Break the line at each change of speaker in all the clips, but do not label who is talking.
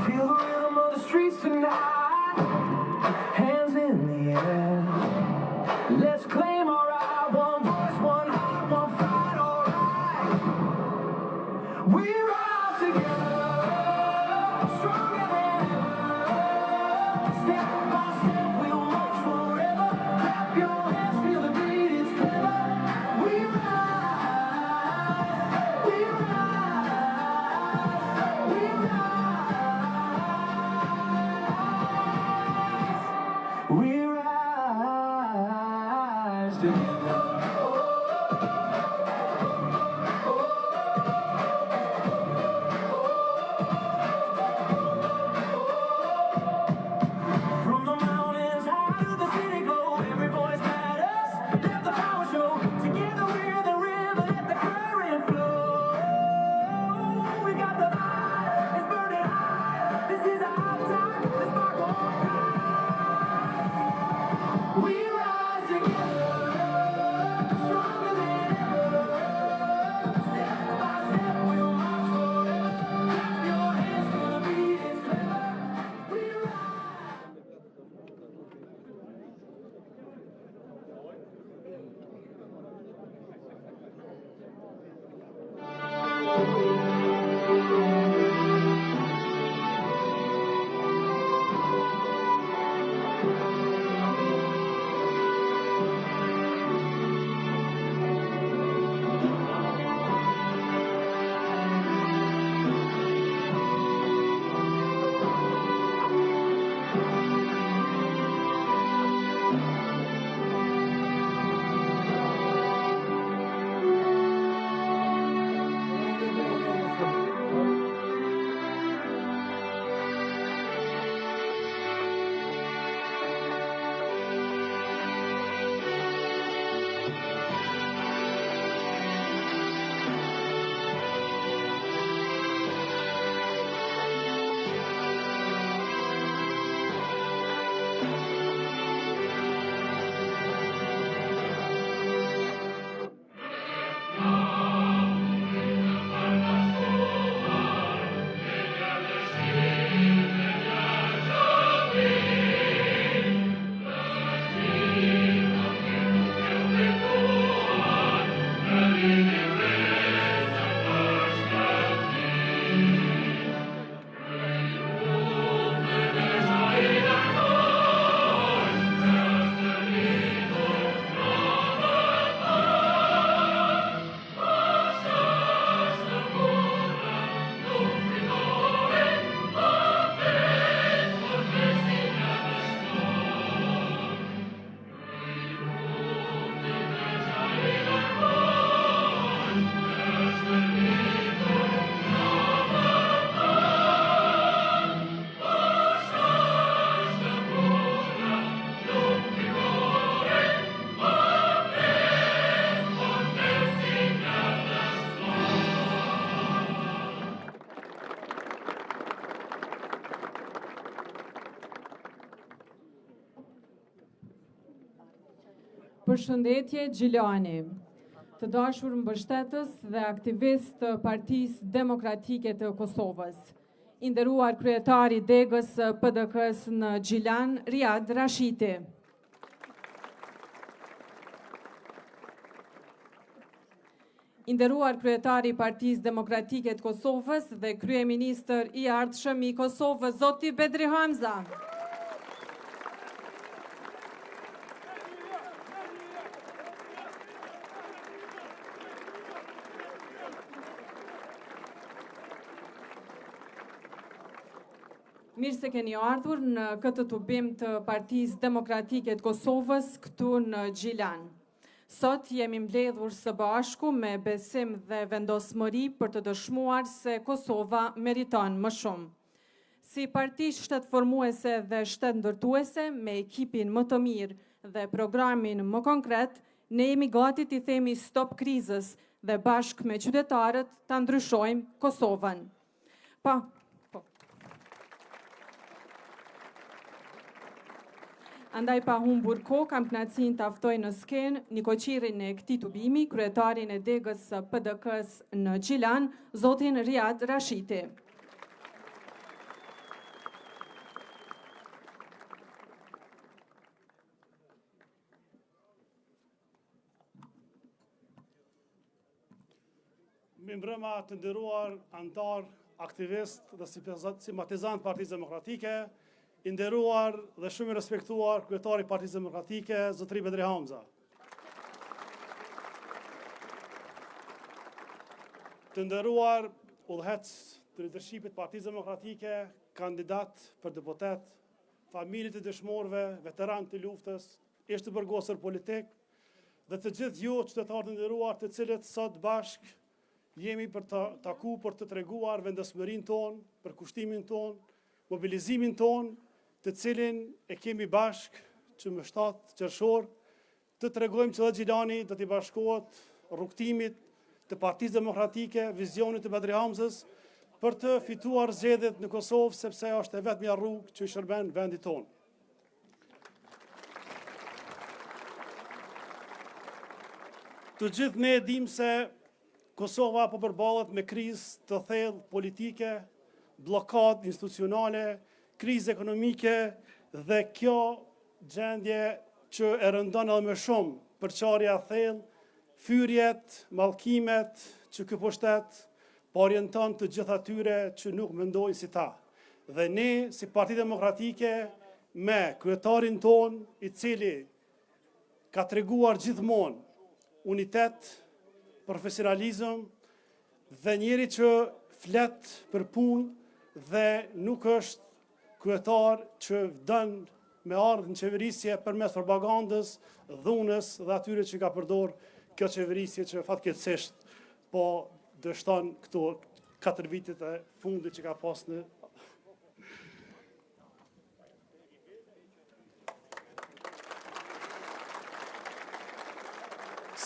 Feel the rhythm of the streets tonight, hands in the air. Let's claim our right, one voice, one heart, one fight, alright. We rise together, stronger than ever. Step by step, we'll march forever. Clap your hands, feel the beat, it's clever. We rise, we rise, we rise. We rise together. From the mountains high to the city glow, every voice matters. Let the power show. Together we're the river, let the current flow. We got the fire, it's burning high. This is our time, the spark on time. We rise together, stronger than ever. Step by step, we'll march forever. Clap your hands till the beat is clever. We rise.
Përshëndetje Gjilani, të dashur mbështetës dhe aktivist të Partisë Demokratike të Kosovës, i nderuar kryetari degës së PDK-s në Gjilan, Riad Rashiti. I nderuar kryetari i Partisë Demokratike të Kosovës dhe kryeministër i ardhshëm i Kosovës, zoti Bedri Hamza. Mirë se keni ardhur në këtë tubim të Partisë Demokratike të Kosovës këtu në Gjilan. Sot jemi mbledhur së bashku me besim dhe vendosmëri për të dëshmuar se Kosova meriton më shumë. Si parti shtetformuese dhe shtetndërtuese me ekipin më të mirë dhe programin më konkret, ne jemi gati t'i themi stop krizës dhe bashkë me qytetarët ta ndryshojmë Kosovën. Andaj pa humbur kohë, kam kënaqësinë ta ftoj në skenë Nikoqirin e këtij tubimi, kryetarin e degës së PDK-s në Gjilan, zotin Riad Rashiti.
Mbrëma të nderuar antar, aktivist dhe simpatizant Partisë Demokratike, i nderuar dhe shumë i respektuar kryetari i Partisë Demokratike, zotëri Bedri Hamza. Të nderuar udhëhec të leadershipit Partisë Demokratike, kandidat për deputet, familjet e dëshmorëve, veteran të luftës, ish të burgosur politik, dhe të gjithë ju qytetarë të nderuar, të cilët sot bashk jemi për të taku për të treguar vendosmërinë tonë, për kushtimin tonë, mobilizimin tonë, të cilin e kemi bashk që më 7 qershor, të tregojmë që dhe Gjilani do t'i bashkohet rrugtimit të Partisë Demokratike, vizionit të Bedri Hamzës, për të fituar zgjedhjet në Kosovë, sepse është e vetmja rrugë që i shërben vendit tonë. Të gjithë ne e dim se Kosova po përballet me krizë të thellë politike, bllokadë institucionale, krizë ekonomike dhe kjo gjendje që e rëndon edhe më shumë përçarja thellë, fyrjet, mallkimet që ky pushtet po orienton të gjithë atyre që nuk mendojnë si ta. Dhe ne, si Parti Demokratike, me kryetarin ton, i cili ka treguar gjithmonë unitet, profesionalizëm dhe njeri që flet për punë dhe nuk është kryetar që dën me ardhë në qeverisje përmes propagandës, dhunës dhe atyre që ka përdor kjo qeverisje që fatkeqësisht po dështon këto 4 vitet e fundit që ka pas në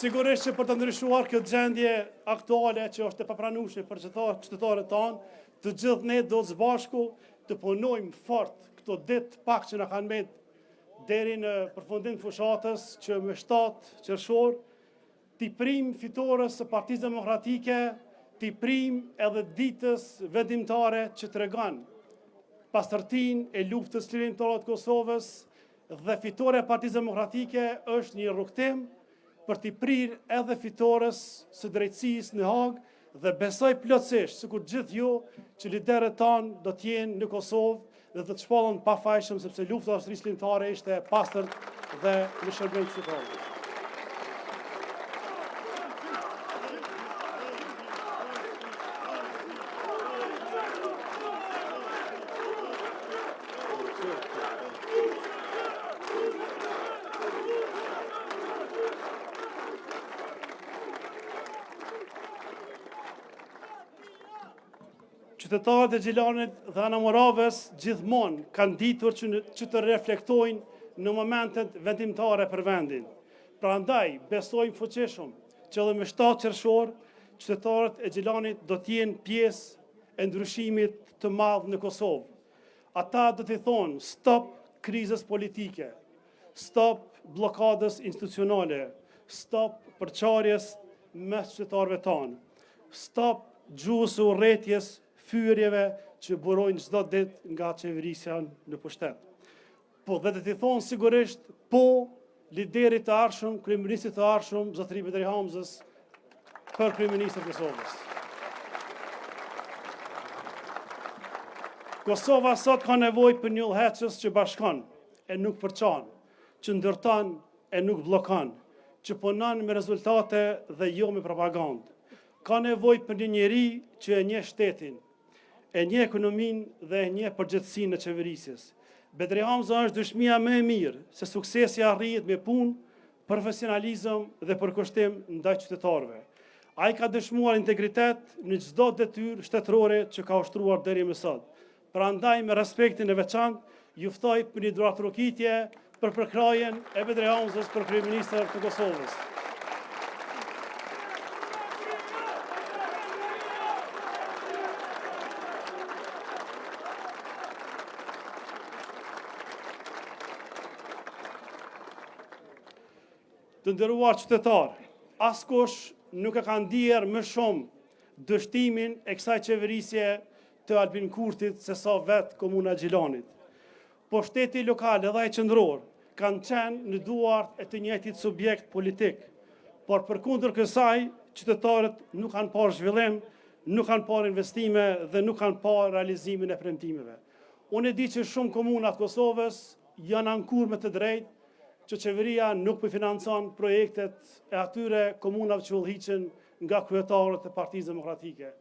Sigurisht që për të ndryshuar kjo gjendje aktuale që është e papranueshme për qytetarët tanë, të gjithë ne do të bashku të punojmë fort këto ditë pak që na kanë mbet deri në përfundim të fushatës që me 7 qershor t'i prim fitores së Partisë Demokratike, t'i prim edhe ditës vendimtare që tregon pastërtinë e luftës lirimtare të Kosovës dhe fitore e Partisë Demokratike është një rrugtim për t'i prirë edhe fitores së drejtësisë në Hagë dhe besoj plotësisht, sikur gjithë ju, që liderët tanë do t'jenë në Kosovë dhe do të shpallën pafajshëm sepse lufta shtrisë lirimtare ishte e pastërt dhe në shërbim të qytetarëve. Qytetarët e Gjilanit dhe Anamoravës gjithmonë kanë ditur që të reflektojnë në momentet vendimtare për vendin. Prandaj besojmë fuqishëm që edhe me 7 qershor qytetarët e Gjilanit do të jenë pjesë e ndryshimit të madh në Kosovë. Ata do t'i thonë stop krizës politike, stop bllokadës institucionale, stop përçarjes mes qytetarëve tanë, stop gjuhës së urrëties fyrjeve që burojnë çdo ditë nga qeverisja në pushtet. Po dhe të t'i thonë sigurisht po liderit të ardhshëm, kryeministrit të ardhshëm, zotëri Bedri Hamzës, për kryeministrin e Kosovës. Kosova sot ka nevojë për një udhëheqës që bashkon e nuk përçan, që ndërton e nuk bllokon, që punon me rezultate dhe jo me propagandë. Ka nevojë për një njeri që e njeh shtetin, e njeh ekonominë dhe e njeh përgjithësinë e qeverisjes. Bedri Hamza është dëshmia më e mirë se suksesi arrihet me punë, profesionalizëm dhe përkushtim ndaj qytetarëve. Ai ka dëshmuar integritet në çdo detyrë shtetërore që ka ushtruar deri më sot. Prandaj me respektin e veçantë, ju ftoj për një duratrokitje për përkrajen e Bedri Hamzës për kryeministër të Kosovës. Të nderuar qytetarë, askush nuk e ka ndier më shumë dështimin e kësaj qeverisje të Albin Kurtit se sa vetë komuna Gjilanit. Po shteti lokal edhe ai qendror kanë qenë në duart e të njëjtit subjekt politik, por përkundër kësaj qytetarët nuk kanë parë zhvillim, nuk kanë parë investime dhe nuk kanë parë realizimin e premtimeve. Unë e di që shumë komuna të Kosovës janë ankur me të drejtë që qeveria nuk përfinancon projektet e atyre komunave që udhëhiqen nga kryetarët e Partisë Demokratike.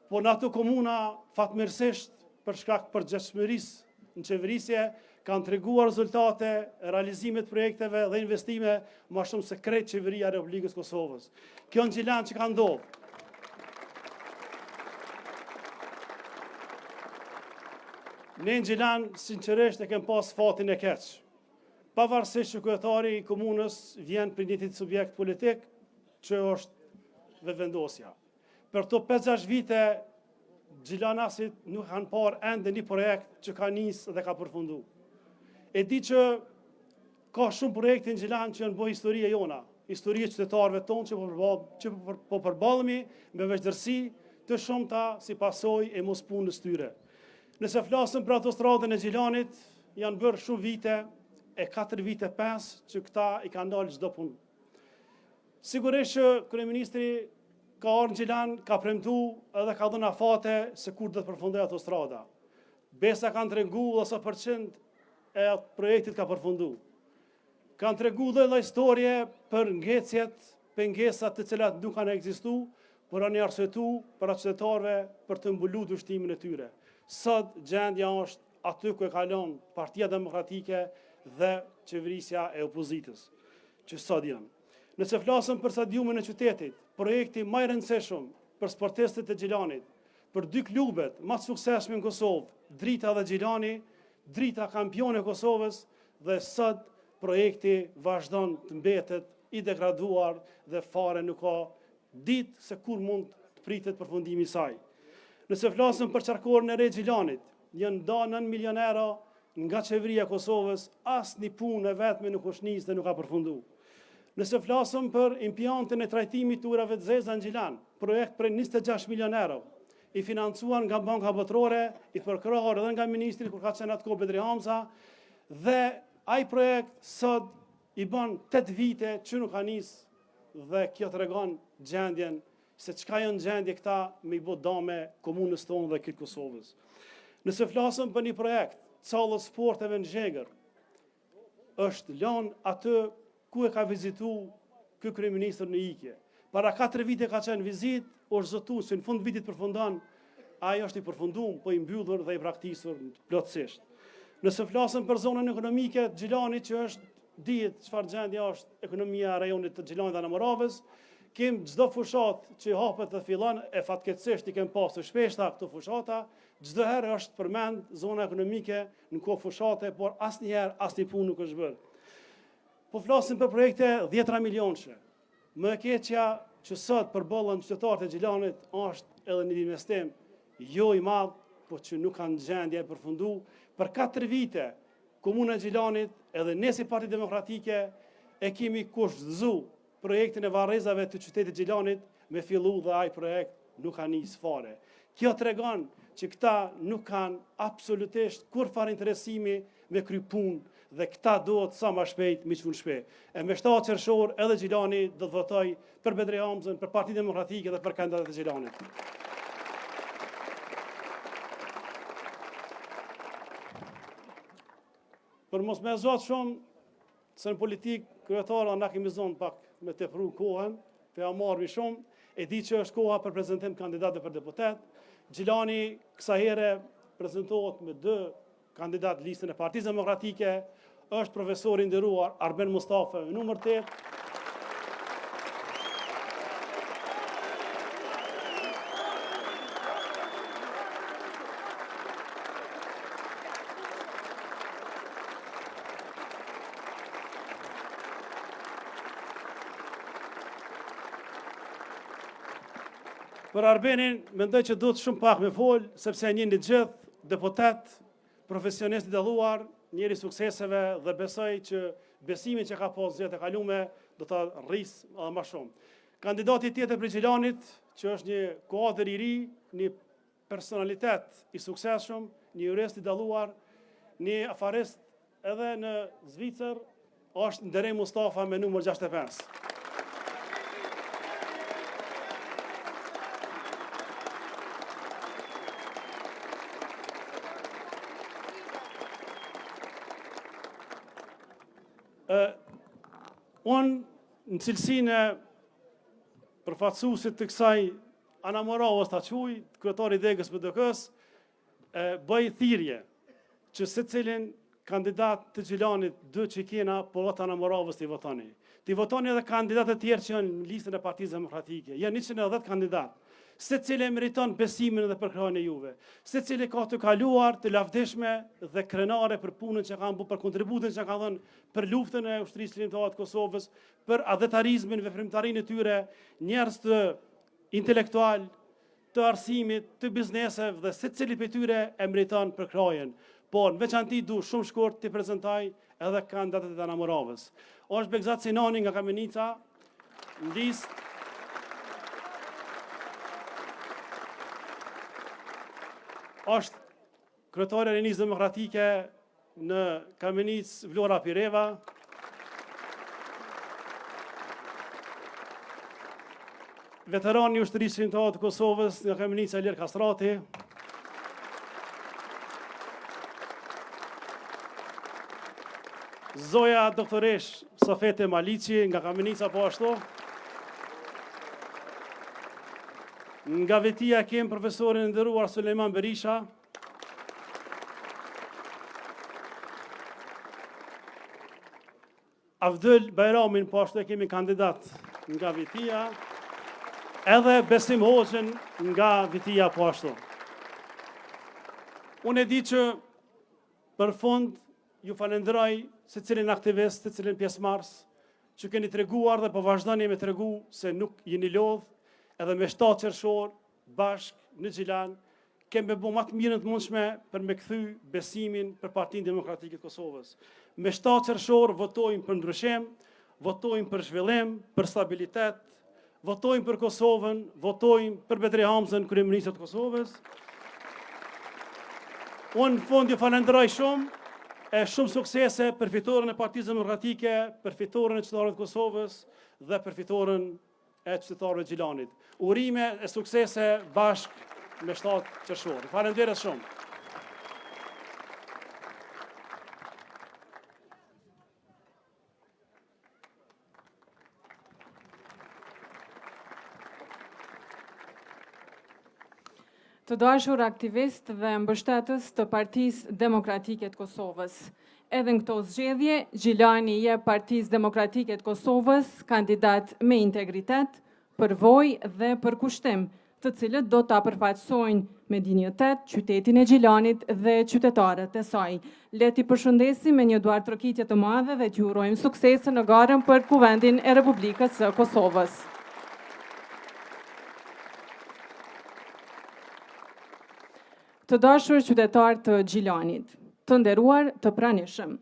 Po në ato komuna, fatmirësisht për shkak përgjegjshmërisë në qeverisje, kanë treguar rezultate, realizimet projekteve dhe investime më shumë se krejt qeveria e Republikës Kosovës. Kjo në Gjilan që ka ndodhur. Ne në Gjilan, sinqerisht, e kem pas fatin e keq. Pavarësisht që kryetari i komunës vjen për një subjekt politik që është vetëvendosja. Për to 5-6 vite, Gjilanasit nuk kanë parë ende një projekt që ka nisë dhe ka përfundu. E di që ka shumë projekte në Gjilan që janë bëjë historie jona, historie qytetarëve tonë që po përballemi me vështirësi të shumta si pasojë e mospunës tyre. Nëse flasëm për autostradën e Gjilanit, janë bërë shumë vite, e 4 vite 5 që këta i kanë dalë çdo punë. Sigurisht që kryeministri ka ardhur në Gjilan, ka premtu edhe ka dhënë afate se kur do të përfundojë autostrada. Besa kanë treguar sa përqind e projektit ka përfundu. Kanë treguar lloj historie për ngecjet, pengesat të cilat nuk kanë ekzistuar, por janë arsyetuar për qytetarëve për të mbuluar dështimin e tyre. Sot gjendja është aty ku e kalon Partia Demokratike dhe qeverisja e opozitës, që sot janë. Nëse flasëm për stadiumin e qytetit, projekti më i rëndësishëm për sportistët e Gjilanit, për 2 klubet më të suksesshëm në Kosovë, Drita dhe Gjilani, Drita kampione e Kosovës, dhe sot projekti vazhdon të mbetet i degraduar dhe fare nuk ka ditë se kur mund të pritet përfundimi i saj. Nëse flasëm për qarkorin e re Gjilanit, janë da 9 milion euro nga qeveria e Kosovës, asë një punë e vetme nuk është nisë dhe nuk ka përfundu. Nëse flasëm për impiantën e trajtimit të ujrave të zeza në Gjilan, projekt për 26 milion euro, i financuar nga Banka Botërore, i përkrahur edhe nga ministri kur ka qenë atë kohë Bedri Hamza, dhe ai projekt sot i bën 8 vite që nuk ka nisë dhe kjo tregon gjendjen se çka janë gjendje këta me i bë dame komunës tonë dhe këtë Kosovës. Nëse flasëm për një projekt Callës sporteve në Zhegër, është lënë atë ku e ka vizitu ky kryeministër në ikje. Para 4 vite ka qenë vizit, është zotu se në fund vitit përfundon, ai është i përfunduar, po i mbyllur dhe i braktisur plotësisht. Nëse flasëm për zonën ekonomike të Gjilanit, që është dihet çfarë gjendje është ekonomia e rajonit të Gjilanit dhe në Moravës, kem çdo fushat që hapet dhe fillon, e fatkeqësisht i kem pasur shpeshta këto fushata, çdo herë është përmend zona ekonomike në kohë fushate, por asnjëherë asnjë punë nuk është bërë. Po flasim për projekte 10 milionëshe. Më e keqja që sot përballën qytetarët e Gjilanit është edhe një investim jo i madh, po që nuk kanë gjendje e përfundu. Për 4 vite, komuna e Gjilanit, edhe ne si Parti Demokratike, e kemi kushtzuar projektin e varrezave të qytetit Gjilanit, me fillu dhe ai projekt nuk ka nisë fare. Kjo tregon që këta nuk kanë absolutisht kur fare interesimi me kry punë dhe këta duhet sa më shpejt me çun shpejt. E me 7 qershor edhe Gjilani do të votoj për Bedri Hamzën, për Partinë Demokratike dhe për kandidatët e Gjilanit. Për mos me zot shumë, se në politikë kryetara na kemi zonë pak me tepru kohën, pe ja marrmi shumë, e di që është koha për prezantim kandidatë për deputet. Gjilani kësa here prezentohet me 2 kandidat listën e Partisë Demokratike, është profesor i nderuar Arben Mustafa me numër 8. Për Arbenin, mendoj që duhet shumë pak me folë, sepse një një gjithë deputet, profesionist i dalluar, njeri sukseseve dhe besoj që besimin që ka pas gjatë e kalume do të rrisë edhe më shumë. Kandidati tjetër për Gjilanit, që është një kuadër i ri, një personalitet i suksesshëm, një jurist i dalluar, një afarist edhe në Zvicër, është Nderej Mustafa me numër 65. Unë në cilësinë e përfaqësuesit të kësaj anamoravës ta quaj, kryetari degës PDK-s, bëj thirrje që secilin kandidat të Gjilanit dy që kena po të anamoravës të votoni. Të votoni edhe kandidatët tjerë që janë në listën e Partisë Demokratike. Janë 110 kandidat. Secili meriton besimin dhe përkrahjen e juve. Secili ka të kaluar të lavdishme dhe krenare për punën që kanë bërë, për kontributin që kanë dhënë për luftën e ushtrisë ligjore të Kosovës, për adhetarizmin, veprimtarinë e tyre, njerëz të intelektual, të arsimit, të bizneseve dhe secili prej tyre e meriton përkrahjen. Por në veçanti du shumë shkurt të prezantoj edhe kandidatët e anamoravës. Është Begzat Sinani nga Kamenica, në listë është kryetare e Rinisë Demokratike në Kamenicë Vlora Pireva. Veterani i ushtrisë ligjore të Kosovës nga Kamenica Ilir Kastrati. Zoja doktoresh Safete Maliqi nga Kamenica po ashtu. Nga Vetia kem profesorin e nderuar Sulejman Berisha. Avdël Bajramin po ashtu e kemi kandidat nga Vetia. Edhe Besim Hoxhën nga Vetia po ashtu. Unë e di që për fund ju falenderoj secilin aktivist, secilin pjesëmarrës, që keni treguar dhe po vazhdoni me tregu se nuk jeni lodh, edhe me 7 qershor bashk në Gjilan, kemi bërë më të mirën të mundshme për me kthy besimin për Partinë Demokratike të Kosovës. Me 7 qershor votojmë për ndryshim, votojmë për zhvillim, për stabilitet, votojmë për Kosovën, votojmë për Betri Hamzën, kryeministër të Kosovës. Unë në fund ju falenderoj shumë, e shumë suksese për fitoren e Partisë Demokratike, për fitoren e qytetarëve të Kosovës dhe për fitoren e qytetarëve të Gjilanit. Urime e suksese bashk me 7 qershor. Faleminderit shumë.
Të dashur aktivist dhe mbështetës të Partisë Demokratike të Kosovës. Edhe në këto zgjedhje, Gjilani jep Partisë Demokratike të Kosovës kandidat me integritet, përvojë dhe përkushtim, të cilët do ta përfaqësojnë me dinjitet qytetin e Gjilanit dhe qytetarët e saj. Le t'i përshëndesim me një duar trokitje të madhe dhe t'ju urojmë suksese në garën për Kuvendin e Republikës së Kosovës. Të dashur qytetarë të Gjilanit, të nderuar të pranishëm,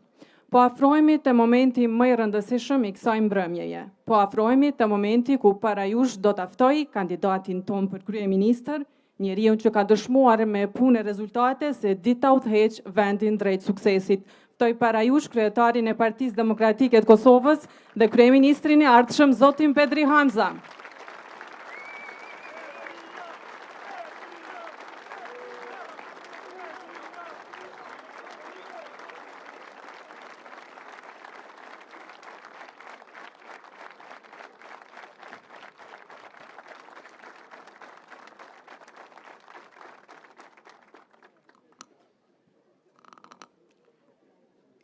po afrohemi te momenti më i rëndësishëm i kësaj mbrëmjeje. Po afrohemi te momenti ku para jush do të ftoj kandidatin ton për kryeministër, njeriu që ka dëshmuar me punë e rezultate se dita udhëheq vendin drejt suksesit. Ftoj para jush kryetarin e Partisë Demokratike të Kosovës dhe kryeministrin e ardhshëm zotin Betri Hamza.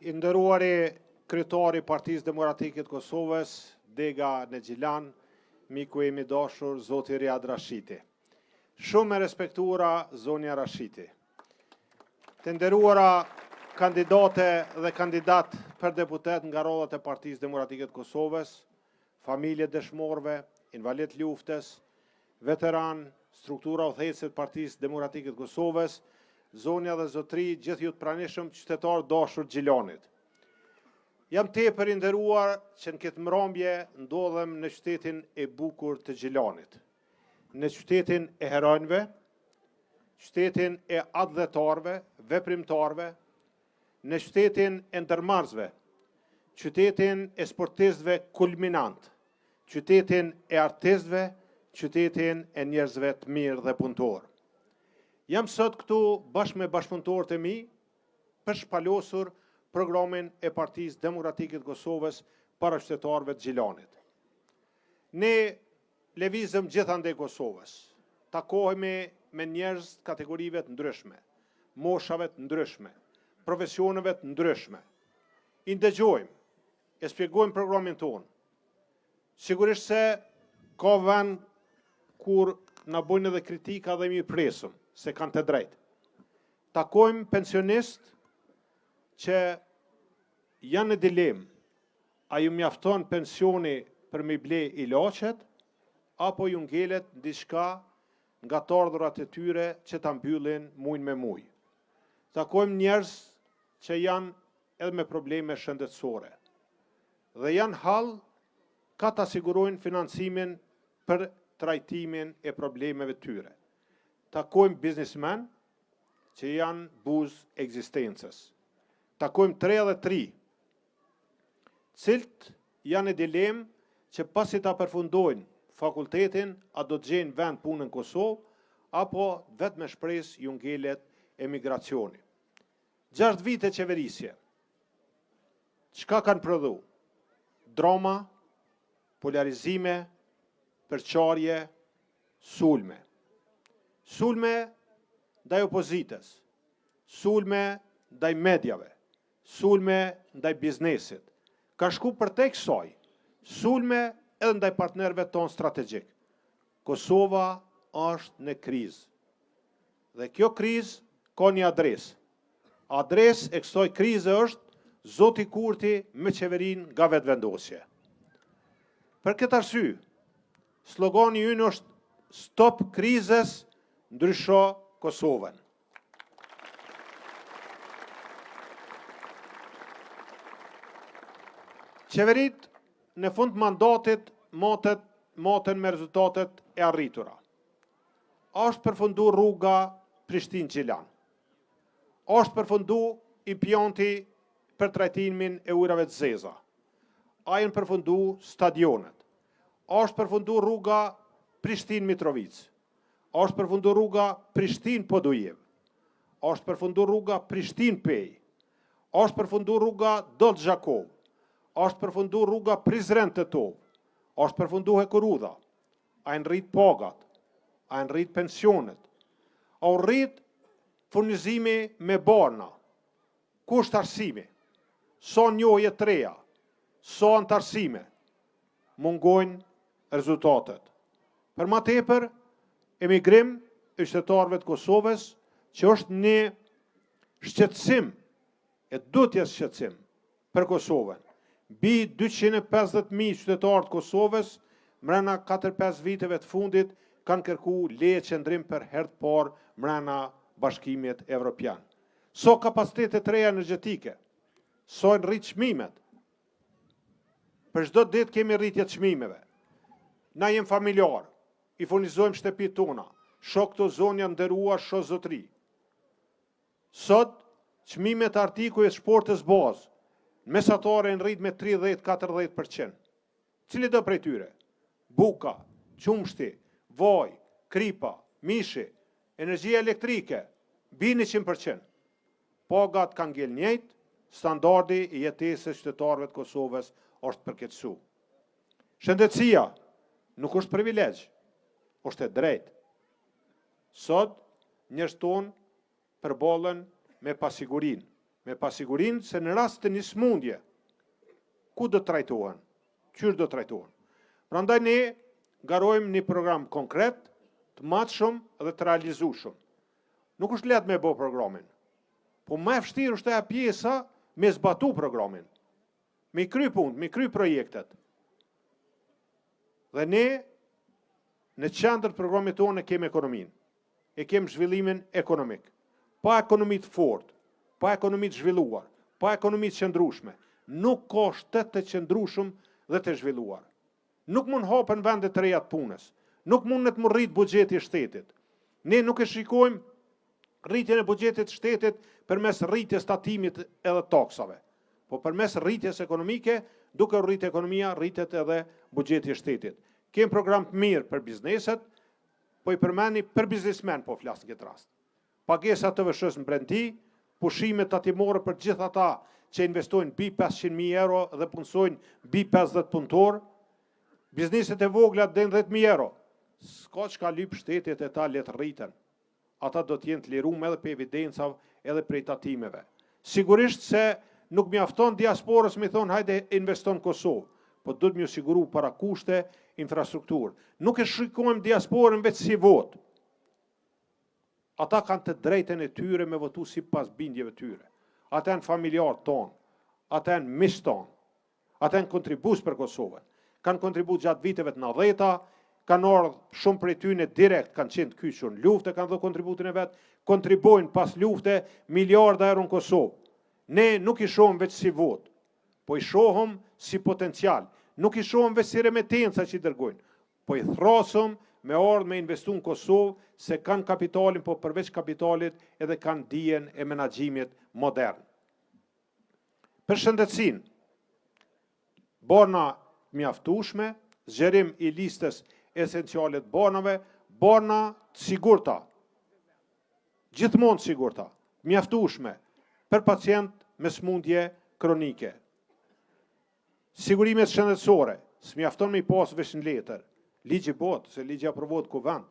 I nderuari kryetari i Partisë Demokratike të Kosovës, dega në Gjilan, miku im i dashur, zoti Riad Rashiti. Shumë e respektuara zonja Rashiti. Të nderuara kandidate dhe kandidat për deputet nga rodhat e Partisë Demokratike të Kosovës, familje dëshmorëve, invalid luftës, veteran, struktura udhëheqëse të Partisë Demokratike të Kosovës, zonja dhe zotri, gjithë ju të pranishëm qytetarë dashur Gjilanit. Jam tepër i nderuar që në këtë mbrëmje ndodhem në qytetin e bukur të Gjilanit, në qytetin e heronjve, qytetin e adhëtarve, veprimtarve, në qytetin e ndërmarrësve, qytetin e sportistëve kulminant, qytetin e artistëve, qytetin e njerëzve të mirë dhe punëtor. Jam sot këtu bashkë me bashkëpunëtorët e mi për shpalosur programin e Partisë Demokratike të Kosovës para qytetarëve të Gjilanit. Ne lëvizëm gjithandej Kosovës, takohemi me njerëz të kategorive të ndryshme, moshave të ndryshme, profesioneve të ndryshme. I ndëgjojmë, e shpjegojmë programin tonë. Sigurisht se ka vend kur na bojnë edhe kritika dhe mi presëm, se kanë të drejtë. Takojmë pensionistë që janë në dilemë, a ju mjafton pensioni për me ble ilaqet, apo ju ngelet diçka nga të ardhurat e tyre që ta mbyllin muaj me muaj. Takojmë njerëz që janë edhe me probleme shëndetësore dhe janë hall ka ta sigurojnë financimin për trajtimin e problemeve tyre. Takojmë biznismen që janë buzë ekzistencës. Takojmë 33, cilët janë në dilemë që pasi ta përfundojnë fakultetin, a do të gjejnë vend punë në Kosovë, apo vetëm me shpresë ju ngelet emigracioni. 6 vite qeverisje. Çka kanë prodhu? Drama, polarizime, përçarje, sulme. Sulme ndaj opozitës, sulme ndaj medjave, sulme ndaj biznesit. Ka shku për te kësaj, sulme edhe ndaj partnerëve tonë strategjik. Kosova është në krizë. Dhe kjo krizë ka një adresë. Adresë e kësaj krize është Zoti Kurti me qeverin nga vetëvendosje. Për këtë arsye, slogani ynë është Stop krizës, ndrysho Kosovën. Qeverit në fund mandatit maten me rezultatet e arritura. Është përfundu rruga Prishtinë-Gjilan. Është përfundu impjanti për trajtimin e ujrave të zeza. Ajën përfundu stadionet. Është përfundu rruga Prishtinë-Mitrovic. Është përfundu rruga Prishtinë-Podujev. Është përfundu rruga Prishtinë-Pej. Është përfundu rruga Dodë-Zhakov. Është përfundu rruga Prizren-Tetov. Është përfundu Hekurudha. A në rrit pagat. A në rrit pensionet. A në rrit furnizimi me barna. Kusht arsimi. Sa njohje të reja. Sa antarësime. Mungojnë rezultatet. Për ma tepër, emigrim e qytetarëve të Kosovës, që është një shqetësim, e dutjes shqetësim për Kosovën. Bi 250.000 qytetarë të Kosovës, mrena 4-5 viteve të fundit, kanë kërku leje qëndrim për herë të parë mrena bashkimit evropian. So kapacitetet reja energjetike, so në rritë çmimet. Për çdo ditë kemi rritje të çmimeve. Na jem familjar, i furnizojmë shtëpitë tona, shoh këto zonja nderuar, shoh zotëri. Sot, çmimet e artikujve të shportës bazë, mesatare në rrit me 30-40%. Cili do prej tyre? Buka, qumshti, vaj, kripa, mishi, energjia elektrike, bini 100%. Pagat kanë ngel njëjtë, standardi i jetesës qytetarëve të Kosovës është përkeqësu. Shëndetësia nuk është privilegj, është e drejtë. Sot, njerëzit tonë përballen me pasigurin se në rast të një smundje, ku do trajtohen, qysh do trajtohen. Prandaj ne garojmë një program konkret, të matshëm dhe të realizueshëm. Nuk është lehtë me bë programin, po më e vështirë është ajo pjesa me zbatu programin, me kry punë, me kry projektet. Dhe ne, në qendër të programit tonë e kemi ekonominë, e kemi zhvillimin ekonomik. Pa ekonomi të fortë, pa ekonomi të zhvilluar, pa ekonomi të qëndrueshme, nuk ka shtet të qëndrueshëm dhe të zhvilluar. Nuk mund hapen vende të reja të punës. Nuk mund të rrit buxheti i shtetit. Ne nuk e shikojmë rritjen e buxhetit të shtetit përmes rritjes tatimit edhe taksave, po përmes rritjes ekonomike, duke rritë ekonomia, rritet edhe buxheti i shtetit. Kem program të mirë për bizneset, po i përmeni për biznesmen, po flas në këtë rast. Pagesa të TVSH-s në brendti, pushimet tatimore për gjithë ata që investojnë mbi 500.000 euro dhe punsojnë mbi 50 punëtor, bizneset e vogla deri 10.000 euro. S'ka çka lyp shtetit e ta let rriten. Ata do të jenë të liruar edhe për evidencave, edhe për tatimeve. Sigurisht se nuk mjafton diasporës mi thonë hajde investon në Kosovë, po duhet më siguru para kushte, infrastrukturë. Nuk e shikojmë diasporën vetë si votë. Ata kanë të drejtën e tyre me votu sipas bindjeve tyre. Ata janë familjarë tonë, ata janë miq tonë, ata janë kontribues për Kosovën. Kanë kontribuar gjatë viteve të 90-ta, kanë ardhur shumë prej tyre direkt, kanë qenë të kyçur në luftë, kanë dhënë kontributin e vet, kontribuojnë pas lufte miliarda euro në Kosovë. Ne nuk i shohim vetë si votë, po i shohim si potencial. Nuk i shohim vetë si remetenca që i dërgojnë, po i thrasëm me ardhë me investu në Kosovë, se kanë kapitalin, po përveç kapitalit edhe kanë dijen e menaxhimit modern. Për shëndetësinë, borna mjaftueshme, zgjerim i listës esenciale të bornave, borna të sigurta, gjithmonë të sigurta, mjaftueshme për pacient me smundje kronike. Sigurimet shëndetësore, s'mjafton me i pas veç në letër. Ligji botë, se ligji aprovohet kuvend.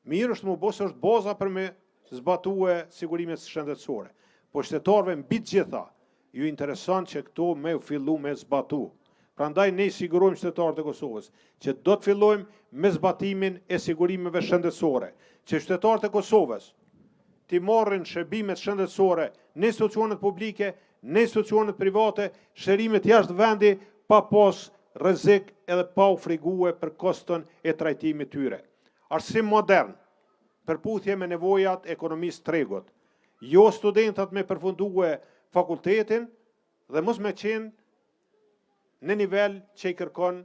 Mirë është më bësë është baza për me zbatue sigurimet shëndetësore. Po shtetarëve mbi të gjitha, ju interesant që këto me u fillu me zbatu. Prandaj ne sigurojmë shtetarët e Kosovës, që do të fillojmë me zbatimin e sigurimeve shëndetësore, që shtetarët e Kosovës ti marrin shërbimet shëndetësore në institucionet publike, në institucionet private, shërimet jashtë vendi, pa pas rrezik edhe pa u frigue për koston e trajtimit tyre. Arsim modern, përputhje me nevojat e ekonomisë tregut. Jo studentat me përfundue fakultetin dhe mos me qenë në nivel që i kërkon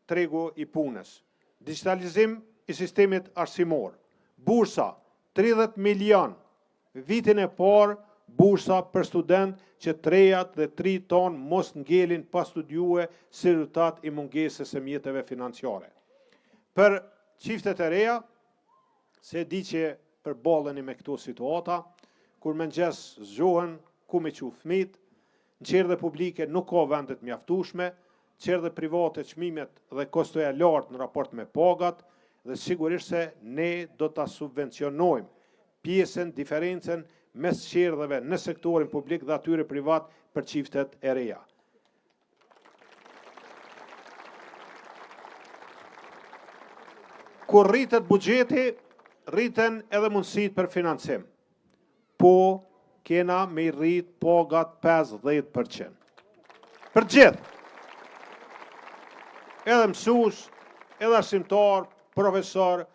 tregu i punës. Digitalizim i sistemit arsimor. Bursa, 30 milion, vitin e parë, bursa për student që 3 dhe 3 ton mos ngelin pa studiue si rezultat i mungesës së mjeteve financiare. Për çiftet e reja, se di që përballeni me këto situata, kur mëngjes zgjohen ku me qu fëmijët, në qerdhe publike nuk ka vendet mjaftueshme, qerdhe private çmimet dhe kostoja lartë në raport me pagat, dhe sigurisht se ne do ta subvencionojmë pjesën, diferencën mes qerdheve në sektorin publik dhe atyre privat për çiftet e reja. Kur rritet buxheti, rriten edhe mundësitë për financim. Po kena me rrit pagat 50%. Për gjithë. Edhe mësues, edhe arsimtar, profesor,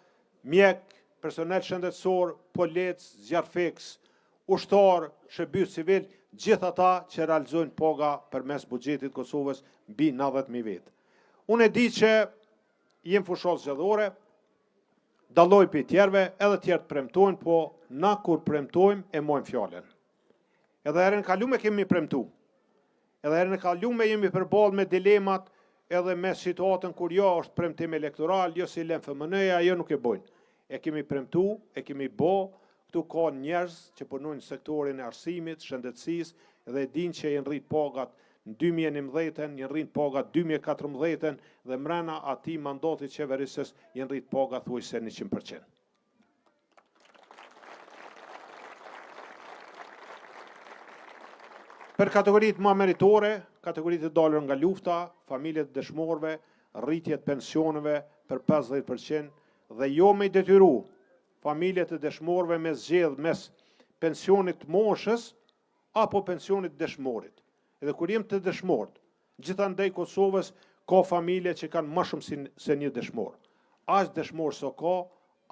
mjek, personel shëndetësor, polic, zjarfeks, ushtar, shërbys civil, gjithë ata që realizojnë paga përmes buxhetit Kosovës mbi 90.000 vetë. Unë e di që jem fushos zgjedhore, dalloj për tjerve, edhe tjerë të premtojnë, po na kur premtojmë e mojmë fjallën. Edhe herën e kalume kemi premtu. Edhe herën e kalume jemi përballë me dilemat edhe me situatën kur jo është premtim elektoral, jo si lem FMN-ja, jo nuk e bojnë. E kemi premtu, e kemi bo, këtu ka njerëz që punojnë në sektorin e arsimit, shëndetësisë dhe din që janë rrit pagat në 2011, janë rrit pagat 2014 dhe mrena atij mandatit qeverisës janë rrit pagat thuajse 100%. Për kategoritë më meritore, kategoritë të dalur nga lufta, familjet e dëshmorëve, rritjet pensioneve për 50% dhe jo me detyru familjet e dëshmorëve me zgjedh mes pensionit të moshës apo pensionit dëshmorit. Edhe kur jem të dëshmorët, gjithandaj Kosovës ka familje që kanë më shumë se një dëshmor. Aq dëshmor sa ka,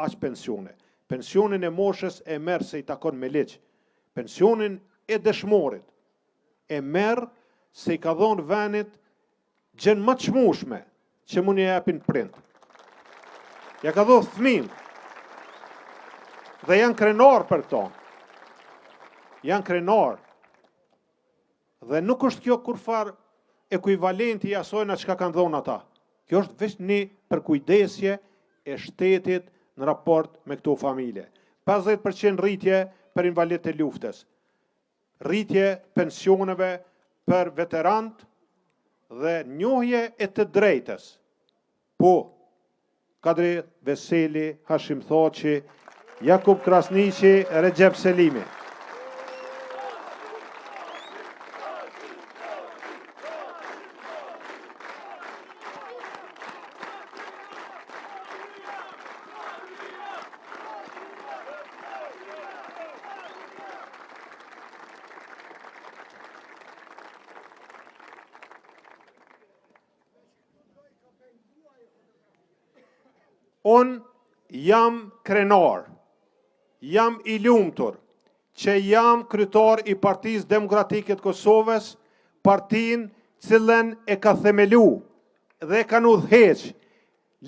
aq pensione. Pensionin e moshës e merr se i takon me ligj. Pensionin e dëshmorit e merr se i ka dhonë venit gjën më të çmueshme që mund i japin prind. Ja ka dhënë fëmijë. Dhe janë krenar për këto. Janë krenar. Dhe nuk është kjo kurfar ekuivalenti i asaj na çka kanë dhënë ata. Kjo është vetëm një përkujdesje e shtetit në raport me këto familje. 50% rritje për invalidët e luftës. Rritje pensioneve për veterantë dhe njohje e të drejtës. Po, Kadri Veseli, Hashim Thoqi, Jakub Krasniqi, Recep Selimi. Unë jam krenar, jam i lumtur që jam kryetar i Partisë Demokratike të Kosovës, partinë cilën e ka themelu dhe kanë udhëheq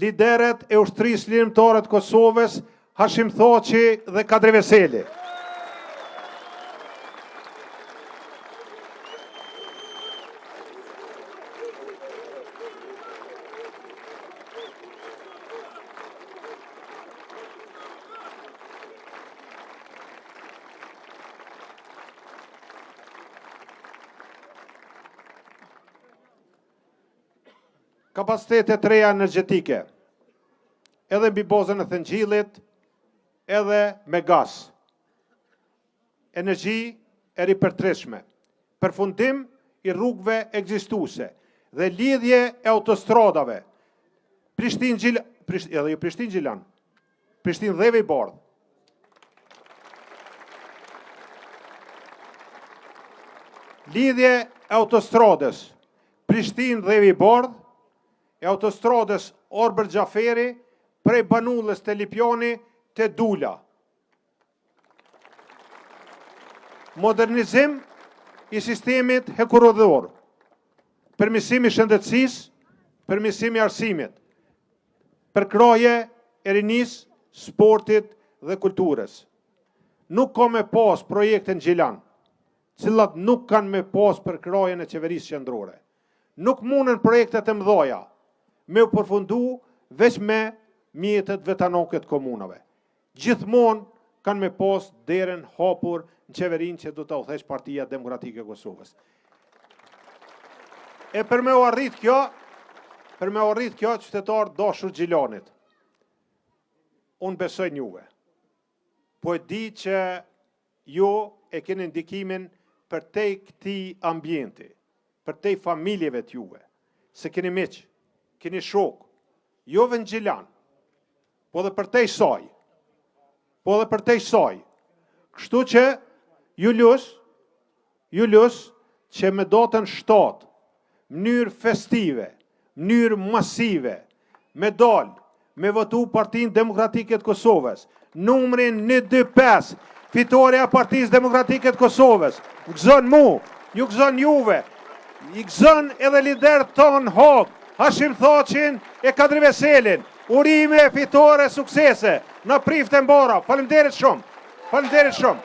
liderët e ushtrisë lirimtare të Kosovës, Hashim Thoqi dhe Kadri Veseli. Kapacitetet reja energjetike, edhe mbi bazën e Thëngjillit, edhe me gaz. Energji e ripërtërishme, përfundim i rrugëve ekzistuese dhe lidhje e autostradave. Prishtinë-Gjilan, Prishtinë-Dheve i Bardh. Lidhje e autostradës Prishtinë-Dheve i Bardh, e autostradës Orbër Gjaferi, prej Banullës të Lipjani të Dula. Modernizim i sistemit hekurodhor, përmirësimi i shëndetësisë, përmirësimi i arsimit, përkraje e rinisë, sportit dhe kulturës. Nuk ka me pas projekte në Gjilan, cilat nuk kanë me pas përkrajen e qeverisë qendrore. Nuk mundën projektet e mëdha me u përfundu veç me mjetet vetanoke të komunave. Gjithmonë kanë me pas derën hapur në qeverinë që do të udhëheq Partia Demokratike e Kosovës. E për me u arrit kjo, qytetar dashur Gjilanit, unë besoj juve. Po e di që ju e keni ndikimin për te këti ambienti, për te familjeve të juve, se keni miq, keni shok, jo në Gjilan, po dhe për te saj. Kështu që ju lus që me datën 7, mënyrë festive, mënyrë masive, me dal, me votu Partinë Demokratike të Kosovës, numrin 125, fitoria Partisë Demokratike të Kosovës, gëzon mu, ju gëzon juve, i gëzon edhe lider ton Hog, Hashim Thoqin e Kadri Veselin, urime fitore suksese, në prift e mbora, faleminderit shumë, faleminderit shumë.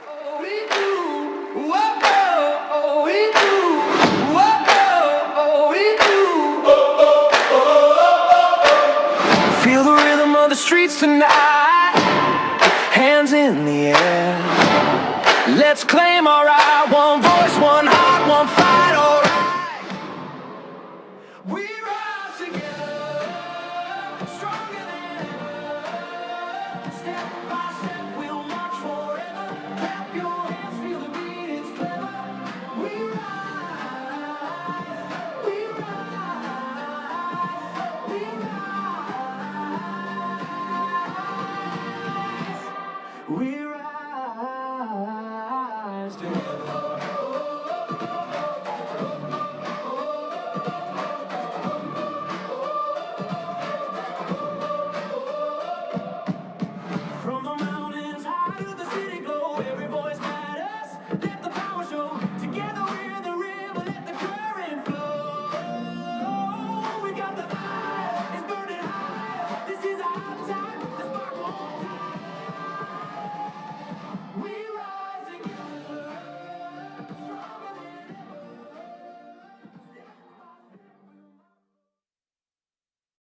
Feel the rhythm of the streets tonight, hands in the air. Let's claim our right, one voice, one heart, one fight, all right. We rise together, stronger than ever. Step by step, we'll march forever. Clap your hands, feel the beat, it's clever. We rise, we rise, we rise. We